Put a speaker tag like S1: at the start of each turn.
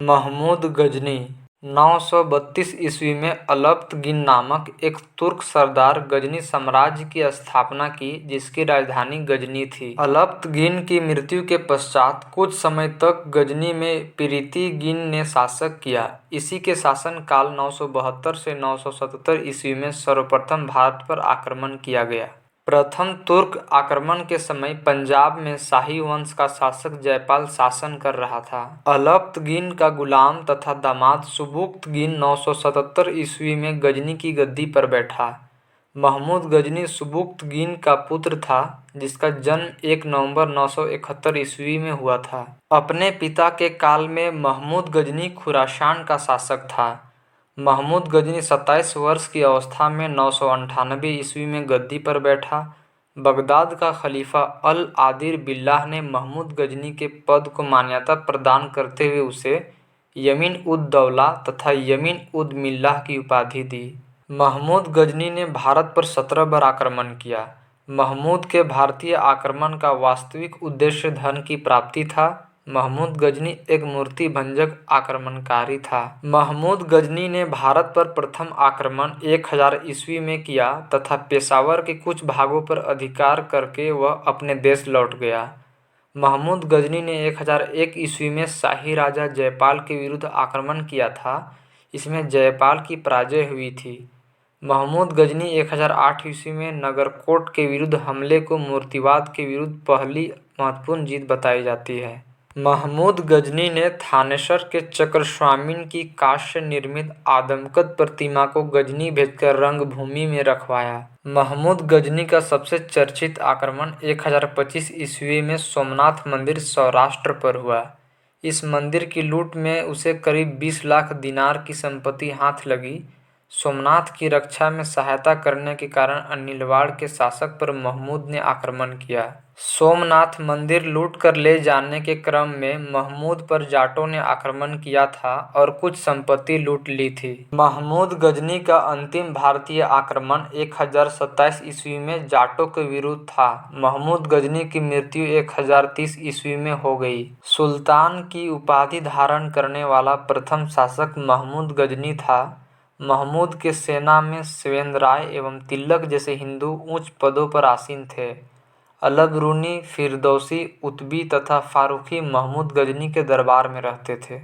S1: महमूद गजनी 932 ईस्वी में अलप्तगिन नामक एक तुर्क सरदार गजनी साम्राज्य की स्थापना की, जिसकी राजधानी गजनी थी। अलप्तगिन की मृत्यु के पश्चात कुछ समय तक गजनी में पिरितिगिन ने शासन किया। इसी के शासन काल 972 से 977 ईस्वी में सर्वप्रथम भारत पर आक्रमण किया गया। प्रथम तुर्क आक्रमण के समय पंजाब में शाही वंश का शासक जयपाल शासन कर रहा था। अलप्तगिन का गुलाम तथा दामाद सुबुक्तगिन 977 ईस्वी में गजनी की गद्दी पर बैठा। महमूद गजनी सुबुक्तगिन का पुत्र था, जिसका जन्म 1 नवंबर 971 ईस्वी में हुआ था। अपने पिता के काल में महमूद गजनी खुरासान का शासक था। महमूद गजनी 27 वर्ष की अवस्था में 998 ईस्वी में गद्दी पर बैठा। बगदाद का खलीफा अल आदिर बिल्लाह ने महमूद गजनी के पद को मान्यता प्रदान करते हुए उसे यमीन उद दौला तथा यमीन उद मिल्लाह की उपाधि दी। महमूद गजनी ने भारत पर 17 बार आक्रमण किया। महमूद के भारतीय आक्रमण का वास्तविक उद्देश्य धन की प्राप्ति था। महमूद गजनी एक मूर्ति भंजक आक्रमणकारी था। महमूद गजनी ने भारत पर प्रथम आक्रमण 1000 ईस्वी में किया तथा पेशावर के कुछ भागों पर अधिकार करके वह अपने देश लौट गया। महमूद गजनी ने 1001 ईस्वी में शाही राजा जयपाल के विरुद्ध आक्रमण किया था। इसमें जयपाल की पराजय हुई थी। महमूद गजनी 1008 ईस्वी में नगरकोट के विरुद्ध हमले को मूर्तिवाद के विरुद्ध पहली महत्वपूर्ण जीत बताई जाती है। महमूद गजनी ने थानेसर के चक्रस्वामिन की कांस्य निर्मित आदमकद प्रतिमा को गजनी भेजकर रंगभूमि में रखवाया। महमूद गजनी का सबसे चर्चित आक्रमण 1025 ईस्वी में सोमनाथ मंदिर सौराष्ट्र पर हुआ। इस मंदिर की लूट में उसे करीब 20 लाख दिनार की संपत्ति हाथ लगी। सोमनाथ की रक्षा में सहायता करने के कारण अनिलवाड़ के शासक पर महमूद ने आक्रमण किया। सोमनाथ मंदिर लूट कर ले जाने के क्रम में महमूद पर जाटों ने आक्रमण किया था और कुछ संपत्ति लूट ली थी। महमूद गजनी का अंतिम भारतीय आक्रमण 1027 ईस्वी में जाटों के विरुद्ध था। महमूद गजनी की मृत्यु 1030 ईस्वी में हो गई। सुल्तान की उपाधि धारण करने वाला प्रथम शासक महमूद गजनी था। महमूद के सेना में शिवेंद्र राय एवं तिलक जैसे हिंदू उच्च पदों पर आसीन थे। अलबरूनी, फिरदौसी, उतबी तथा फारूकी महमूद गजनी के दरबार में रहते थे।